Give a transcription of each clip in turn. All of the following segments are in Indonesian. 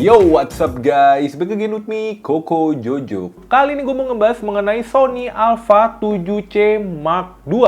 Yo, what's up guys? Back again with me, Koko Jojo. Kali ini gue mau ngebahas mengenai Sony Alpha 7C Mark II.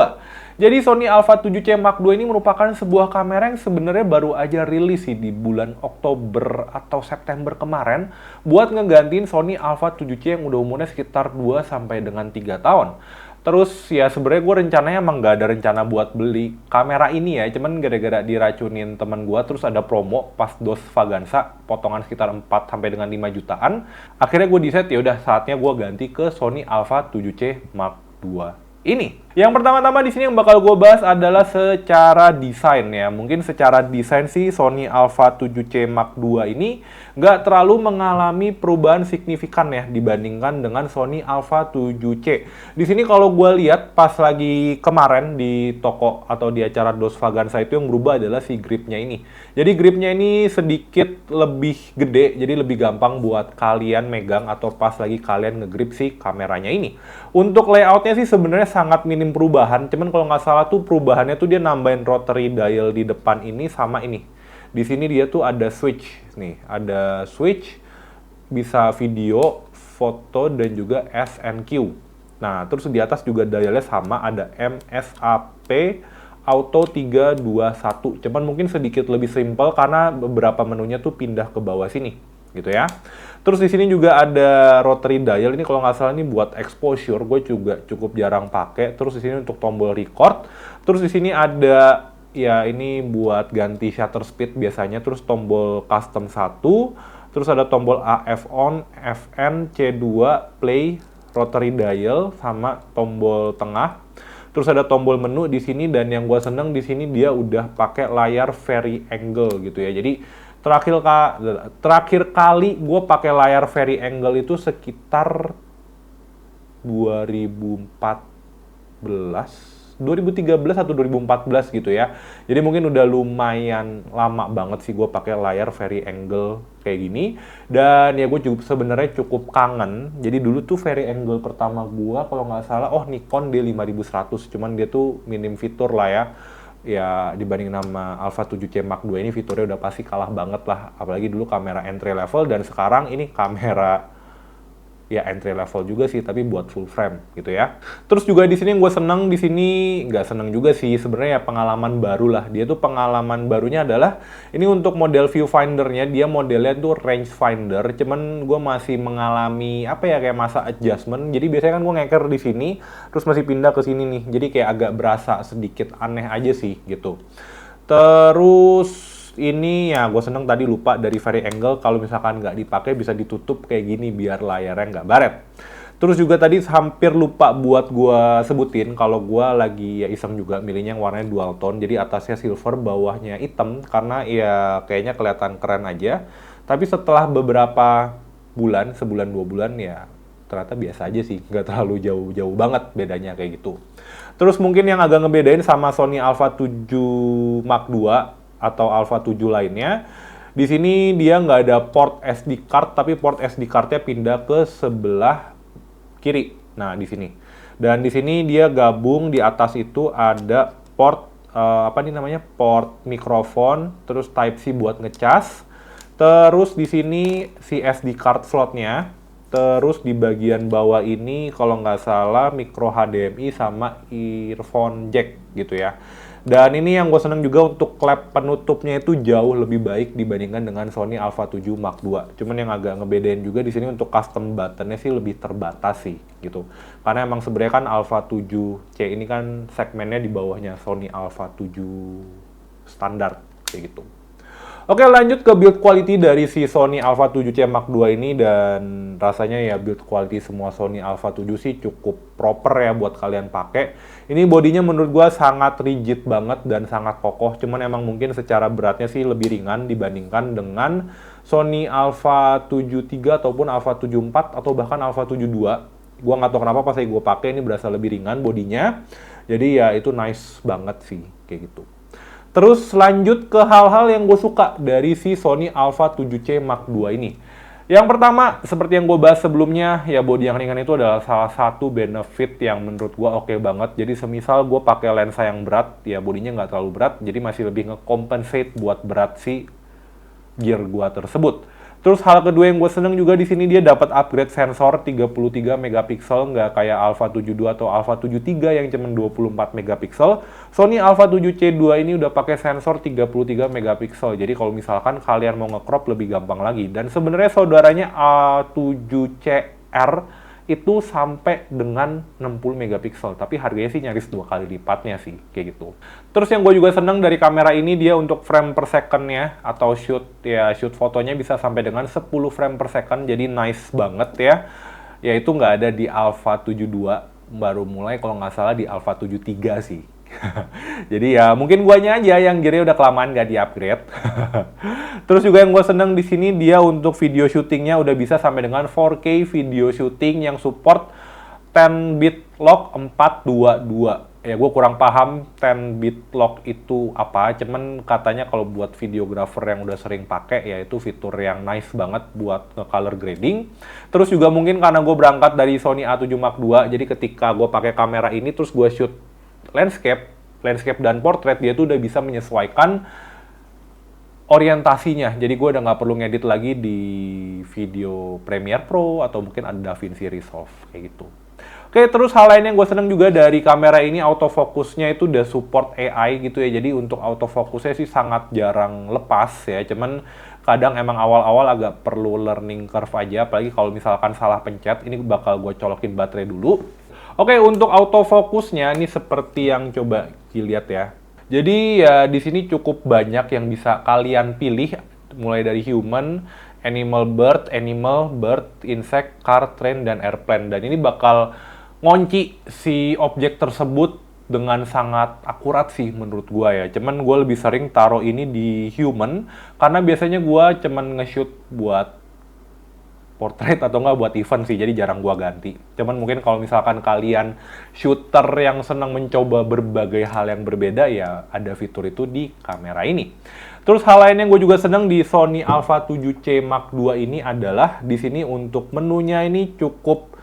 Jadi Sony Alpha 7C Mark II ini merupakan sebuah kamera yang sebenarnya baru aja rilis sih di bulan Oktober atau September kemarin buat ngegantiin Sony Alpha 7C yang udah umurnya sekitar 2 sampai dengan 3 tahun. Terus ya sebenarnya gue rencananya emang gak ada rencana buat beli kamera ini ya, cuman gara-gara diracunin teman gue terus ada promo pas dos Vaganza potongan sekitar 4 sampai dengan 5 jutaan. Akhirnya gue decide ya udah saatnya gue ganti ke Sony Alpha 7C Mark II ini. Yang pertama-tama di sini yang bakal gue bahas adalah secara desain ya. Mungkin secara desain sih Sony Alpha 7C Mark II ini nggak terlalu mengalami perubahan signifikan ya dibandingkan dengan Sony Alpha 7C. Di sini kalau gue lihat pas lagi kemarin di toko atau di acara Dos Vaganza itu yang berubah adalah si gripnya ini. Jadi gripnya ini sedikit lebih gede, jadi lebih gampang buat kalian megang atau pas lagi kalian ngegrip si kameranya ini. Untuk layoutnya sih sebenarnya sangat minim perubahan, cuman kalau nggak salah tuh perubahannya tuh dia nambahin rotary dial di depan ini sama ini. Di sini dia tuh ada switch nih, ada switch bisa video, foto dan juga SNQ. Nah, terus di atas juga dialnya sama, ada MSAP Auto 321. Cuman mungkin sedikit lebih simple karena beberapa menunya tuh pindah ke bawah sini, gitu ya. Terus di sini juga ada rotary dial. Ini kalau nggak salah ini buat exposure, gue juga cukup jarang pakai. Terus di sini untuk tombol record. Terus di sini ada ya ini buat ganti shutter speed biasanya. Terus tombol custom 1. Terus ada tombol AF on, FN, C2, play, rotary dial sama tombol tengah. Terus ada tombol menu di sini dan yang gue seneng di sini dia udah pakai layar vari angle gitu ya. Jadi terakhir kali gue pakai layar vari angle itu sekitar 2013 atau 2014 gitu ya. Jadi mungkin udah lumayan lama banget sih gue pakai layar vari angle kayak gini. Dan ya gue sebenarnya cukup kangen. Jadi dulu tuh vari angle pertama gue kalau nggak salah, Nikon D5100. Cuman dia tuh minim fitur lah ya. Ya dibanding nama Alpha 7C Mark II ini fiturnya udah pasti kalah banget lah. Apalagi dulu kamera entry level dan sekarang ini kamera ya entry level juga sih, tapi buat full frame gitu ya. Terus juga di sini yang gue seneng, di sini nggak seneng juga sih sebenarnya ya, pengalaman baru lah. Dia tuh pengalaman barunya adalah ini untuk model viewfindernya, dia modelnya tuh rangefinder. Cuman gue masih mengalami apa ya kayak masa adjustment. Jadi biasanya kan gue ngeker di sini, terus masih pindah ke sini nih. Jadi kayak agak berasa sedikit aneh aja sih gitu. Terus ini ya gue seneng tadi lupa dari vari angle kalau misalkan nggak dipakai bisa ditutup kayak gini biar layarnya nggak baret. Terus juga tadi hampir lupa buat gue sebutin kalau gue lagi ya iseng juga milihnya yang warnanya dual tone. Jadi atasnya silver, bawahnya hitam karena ya kayaknya kelihatan keren aja. Tapi setelah beberapa bulan, sebulan 2 bulan ya ternyata biasa aja sih, nggak terlalu jauh-jauh banget bedanya kayak gitu. Terus mungkin yang agak ngebedain sama Sony Alpha 7 Mark II atau Alpha 7 lainnya, di sini dia nggak ada port SD card, tapi port SD card-nya pindah ke sebelah kiri. Nah, di sini. Dan di sini dia gabung, di atas itu ada port, port mikrofon, terus Type-C buat ngecas. Terus di sini si SD card slot-nya. Terus di bagian bawah ini, kalau nggak salah, micro HDMI sama earphone jack gitu ya. Dan ini yang gue seneng juga untuk klep penutupnya itu jauh lebih baik dibandingkan dengan Sony Alpha 7 Mark II. Cuman yang agak ngebedain juga di sini untuk custom buttonnya sih lebih terbatas sih gitu. Karena emang sebenarnya kan Alpha 7C ini kan segmennya di bawahnya Sony Alpha 7 standar kayak gitu. Oke, lanjut ke build quality dari si Sony Alpha 7C Mark II ini, dan rasanya ya build quality semua Sony Alpha 7 sih cukup proper ya buat kalian pakai. Ini bodinya menurut gua sangat rigid banget dan sangat kokoh, cuman emang mungkin secara beratnya sih lebih ringan dibandingkan dengan Sony Alpha 73 ataupun Alpha 74 atau bahkan Alpha 72. Gua nggak tahu kenapa pas gua pakai ini berasa lebih ringan bodinya. Jadi ya itu nice banget sih kayak gitu. Terus lanjut ke hal-hal yang gue suka dari si Sony Alpha 7C Mark II ini. Yang pertama, seperti yang gue bahas sebelumnya, ya bodi yang ringan itu adalah salah satu benefit yang menurut gue oke banget. Jadi semisal gue pakai lensa yang berat, ya bodinya nggak terlalu berat, jadi masih lebih nge-compensate buat berat si gear gue tersebut. Terus hal kedua yang gue seneng juga di sini dia dapat upgrade sensor 33 megapiksel, nggak kayak Alpha 72 atau Alpha 73 yang cuma 24 megapiksel. Sony Alpha 7C2 ini udah pakai sensor 33 megapiksel. Jadi kalau misalkan kalian mau nge-crop lebih gampang lagi. Dan sebenarnya saudaranya A7CR itu sampai dengan 60 megapiksel, tapi harganya sih nyaris 2 kali lipatnya sih, kayak gitu. Terus yang gue juga seneng dari kamera ini, dia untuk frame per second-nya, atau shoot fotonya bisa sampai dengan 10 frame per second, jadi nice banget ya. Ya itu nggak ada di Alpha 72, baru mulai kalau nggak salah di Alpha 73 sih. Jadi ya mungkin guanya aja yang gearnya udah kelamaan gak di-upgrade. Terus juga yang gue seneng di sini dia untuk video shootingnya udah bisa sampai dengan 4K video shooting yang support 10-bit lock 422. Ya gue kurang paham 10-bit lock itu apa, cuman katanya kalau buat videographer yang udah sering pakai ya itu fitur yang nice banget buat color grading. Terus juga mungkin karena gue berangkat dari Sony A7 Mark II, jadi ketika gue pakai kamera ini terus gue shoot landscape dan portrait, dia tuh udah bisa menyesuaikan orientasinya. Jadi gue udah nggak perlu ngedit lagi di video Premiere Pro atau mungkin ada DaVinci Resolve kayak gitu. Oke, terus hal lain yang gue seneng juga dari kamera ini, autofocusnya itu udah support AI gitu ya. Jadi untuk autofocusnya sih sangat jarang lepas ya. Cuman kadang emang awal-awal agak perlu learning curve aja. Apalagi kalau misalkan salah pencet, ini bakal gue colokin baterai dulu. Oke, untuk autofocusnya ini seperti yang coba dilihat ya. Jadi ya di sini cukup banyak yang bisa kalian pilih, mulai dari human, animal, bird, insect, car, train, dan airplane. Dan ini bakal ngunci si objek tersebut dengan sangat akurat sih menurut gua ya. Cuman gua lebih sering taruh ini di human karena biasanya gua cuman nge-shoot buat portrait atau nggak buat event sih, jadi jarang gua ganti. Cuman mungkin kalau misalkan kalian shooter yang senang mencoba berbagai hal yang berbeda, ya ada fitur itu di kamera ini. Terus hal lain yang gue juga senang di Sony Alpha 7C Mark II ini adalah di sini untuk menunya ini cukup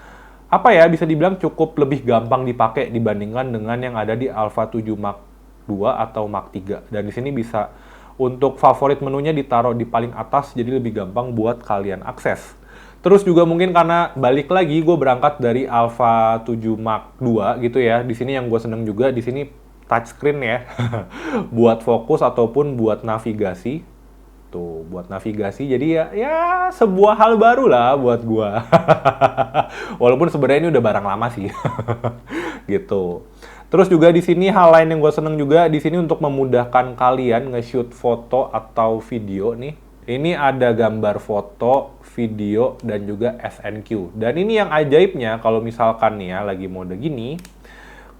apa ya, bisa dibilang cukup lebih gampang dipakai dibandingkan dengan yang ada di Alpha 7 Mark II atau Mark III. Dan di sini bisa untuk favorit menunya ditaruh di paling atas, jadi lebih gampang buat kalian akses. Terus juga mungkin karena balik lagi gue berangkat dari Alpha 7 Mark II gitu ya. Di sini yang gue seneng juga di sini touchscreen ya. Buat fokus ataupun buat navigasi. Tuh, buat navigasi. Jadi ya sebuah hal baru lah buat gue. Walaupun sebenarnya ini udah barang lama sih. Gitu. Terus juga di sini hal lain yang gue seneng juga di sini untuk memudahkan kalian nge-shoot foto atau video nih. Ini ada gambar foto, video, dan juga SNQ. Dan ini yang ajaibnya, kalau misalkan nih ya, lagi mode gini,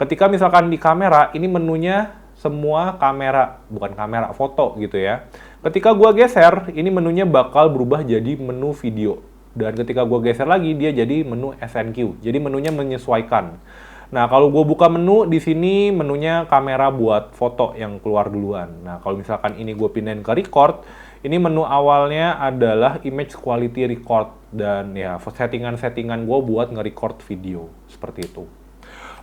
ketika misalkan di kamera, ini menunya semua kamera, bukan kamera, foto gitu ya. Ketika gua geser, ini menunya bakal berubah jadi menu video. Dan ketika gua geser lagi, dia jadi menu SNQ. Jadi menunya menyesuaikan. Nah, kalau gue buka menu, di sini menunya kamera buat foto yang keluar duluan. Nah, kalau misalkan ini gue pindahin ke record, ini menu awalnya adalah image quality record. Dan ya, settingan-settingan gue buat nge-record video. Seperti itu.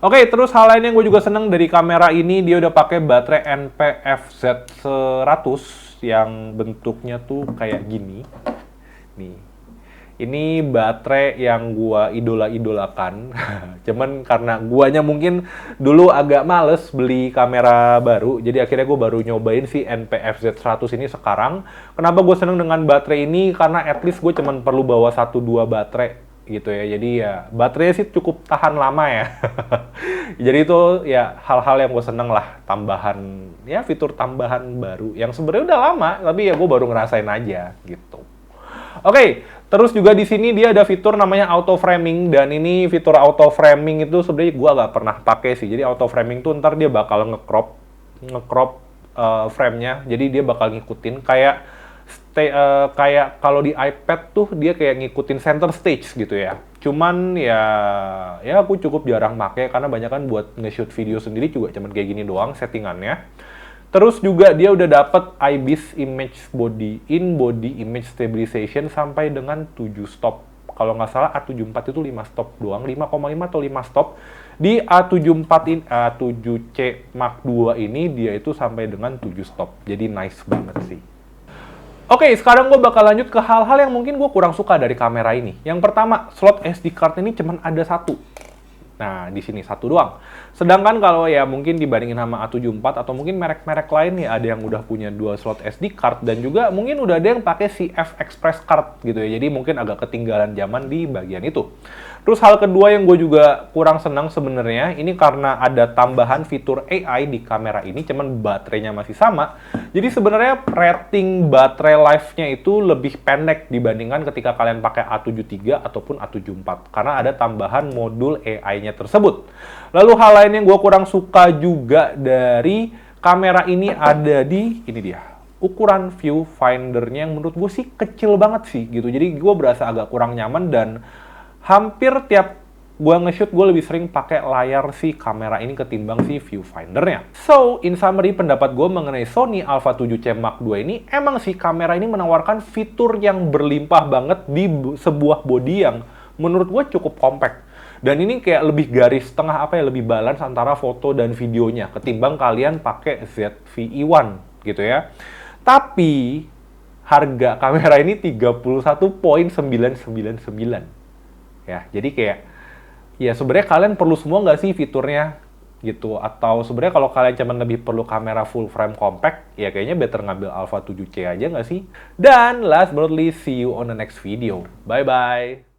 Oke, terus hal lain yang gue juga seneng dari kamera ini, dia udah pakai baterai NP-FZ100 yang bentuknya tuh kayak gini. Nih. Ini baterai yang gua idola-idolakan. Cuman karena guanya mungkin dulu agak males beli kamera baru, jadi akhirnya gua baru nyobain si NP-FZ100 ini sekarang. Kenapa gue seneng dengan baterai ini? Karena at least gue cuman perlu bawa 1-2 baterai gitu ya. Jadi ya baterainya sih cukup tahan lama ya. Jadi itu ya hal-hal yang gue seneng lah, tambahan ya fitur tambahan baru yang sebenarnya udah lama, tapi ya gue baru ngerasain aja gitu. Oke, terus juga di sini dia ada fitur namanya auto framing, dan ini fitur auto framing itu sebenarnya gue agak pernah pakai sih. Jadi auto framing tuh ntar dia bakal nge-crop frame-nya, jadi dia bakal ngikutin kayak kalau di iPad tuh dia kayak ngikutin center stage gitu ya. Cuman ya aku cukup jarang pakai karena banyak kan buat nge-shoot video sendiri juga cuman kayak gini doang settingannya. Terus juga dia udah dapet IBIS image body image stabilization sampai dengan 7 stop. Kalau nggak salah A74 itu 5 stop doang, 5,5 atau 5 stop. Di A7C Mark II ini dia itu sampai dengan 7 stop. Jadi nice banget sih. Oke, sekarang gue bakal lanjut ke hal-hal yang mungkin gue kurang suka dari kamera ini. Yang pertama, slot SD card ini cuma ada satu. Nah, di sini satu doang. Sedangkan kalau ya mungkin dibandingin sama A74 atau mungkin merek-merek lain ya, ada yang udah punya dua slot SD card dan juga mungkin udah ada yang pakai CF Express card gitu ya. Jadi mungkin agak ketinggalan zaman di bagian itu. Terus hal kedua yang gue juga kurang senang sebenarnya, ini karena ada tambahan fitur AI di kamera ini, cuman baterainya masih sama. Jadi sebenarnya rating baterai life-nya itu lebih pendek dibandingkan ketika kalian pakai A73 ataupun A74. Karena ada tambahan modul AI-nya tersebut. Lalu hal lain yang gue kurang suka juga dari kamera ini ada di, ini dia, ukuran viewfinder-nya yang menurut gue sih kecil banget sih gitu. Jadi gue berasa agak kurang nyaman dan hampir tiap gue nge-shoot, gue lebih sering pakai layar si kamera ini ketimbang si viewfinder-nya. So, in summary, pendapat gue mengenai Sony Alpha 7C Mark II ini, emang si kamera ini menawarkan fitur yang berlimpah banget di sebuah body yang menurut gue cukup compact. Dan ini kayak lebih garis tengah, apa ya, lebih balance antara foto dan videonya ketimbang kalian pakai ZV-E1 gitu ya. Tapi harga kamera ini 31,999. Ya, jadi kayak ya sebenarnya kalian perlu semua nggak sih fiturnya gitu, atau sebenarnya kalau kalian cuman lebih perlu kamera full frame compact, ya kayaknya better ngambil Alpha 7C aja nggak sih? Dan last but not least, see you on the next video. Bye bye.